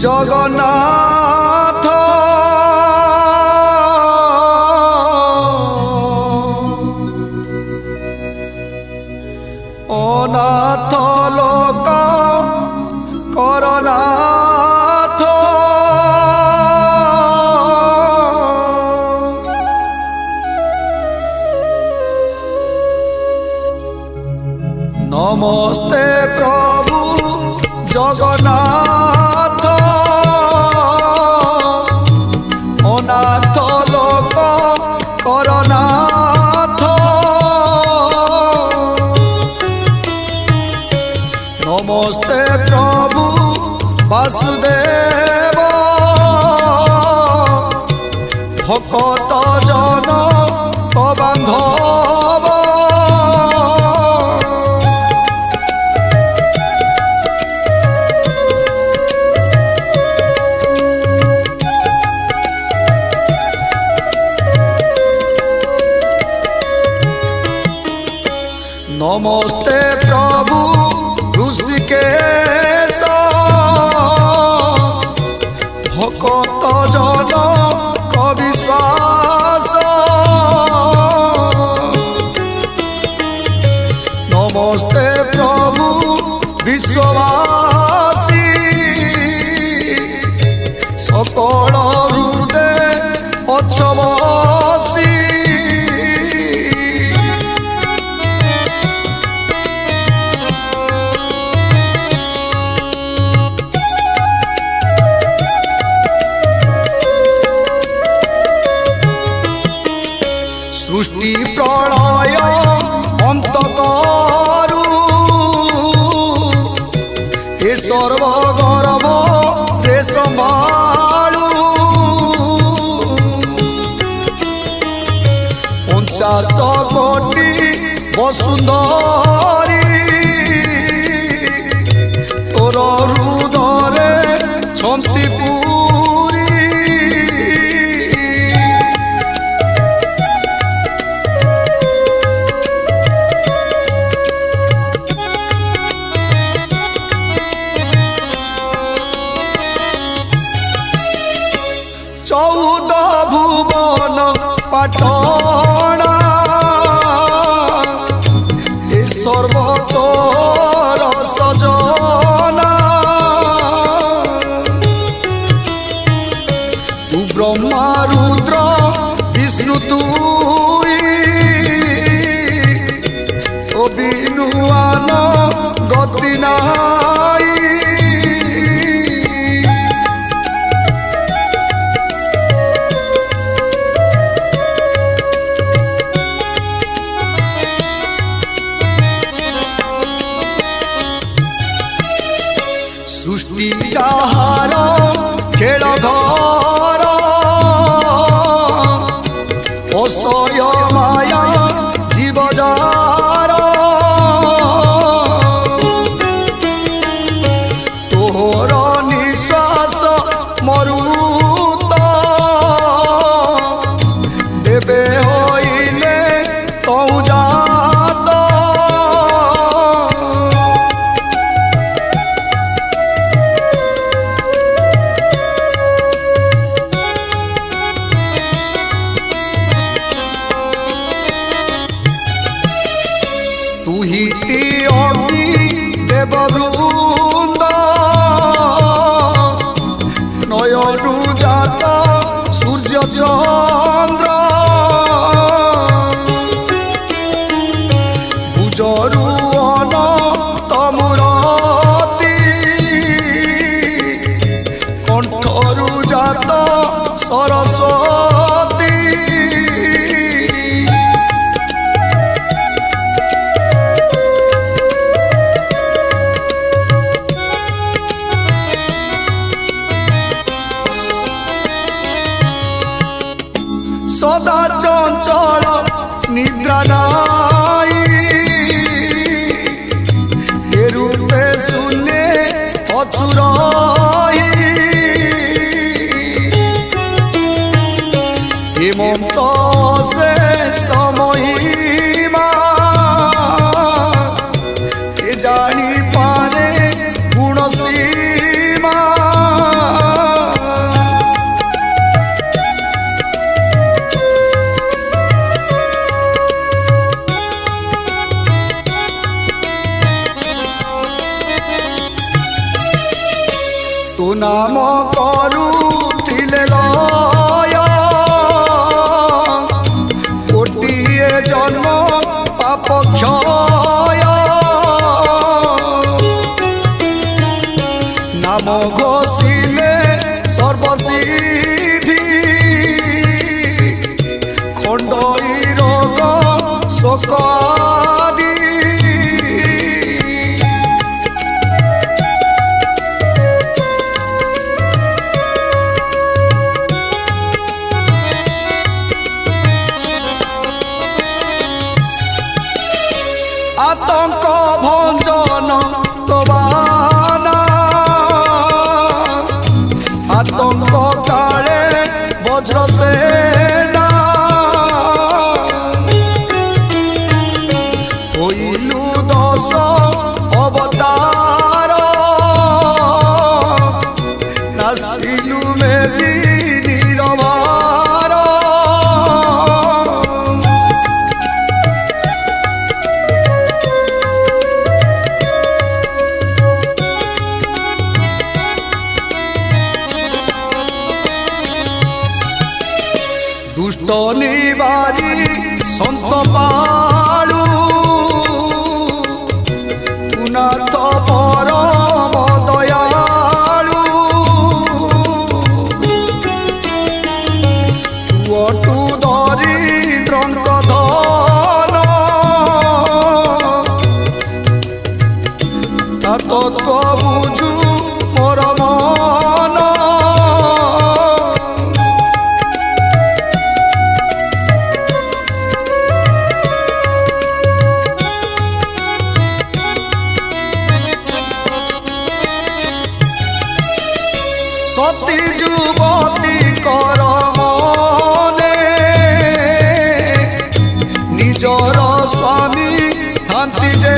जगन्नाथ अनाथ लोक करनाथ नमस्ते प्रभु जगन्नाथ अनाथ लोक करनाथ नमस्ते प्रभु वासुदेव भक्त जन बांधव नमस्ते प्रभु ऋषिकेश भक्त जन कविश्वास नमस्ते प्रभु विश्ववासी सकल हृदय अच्छवासी सृष्टि प्रलय अंत करु ए सर्वगर्भ रे संभालु 50 कोटि वसुंधरी तोर हृदय छंती पूरी चौदह भुवन पाटणा ए सर्वतोर सजना तू ब्रह्मा रुद्र विष्णु तुई तो बिनुआन गति नाई सृष्टि जाहार खेल घर असय माया जीव जार तोहर निश्वास मरुत देवे होइले तौ जात तुहिटी अग्नि देववृंद नयनु जात सूर्य चंद्र भुजरु अनंत मूरति कंठरु जात सरस्वती सदा चंचल निद्रा नाई ए रूपे शून्य अचुराई हेमंत से समयीमा ए जानी पारे गुण सीमा सुनाम करुथिले लय कोटिए जन्म पाप क्षय नाम घोषिले सर्वसिद्धि खंडई रोग शोक आदि आतंक भंजन तबाना आतंक काले वज्र सेना होइलु 10 अवतार नासिलु मेदिनी रवार दुष्ट निवारी संत पालू पुनाथ परम दयालु तुअटु दरिद्रंक धन ता तत्व बुझु मोर मन सती जुवती कर मने निजर स्वामी हांती जे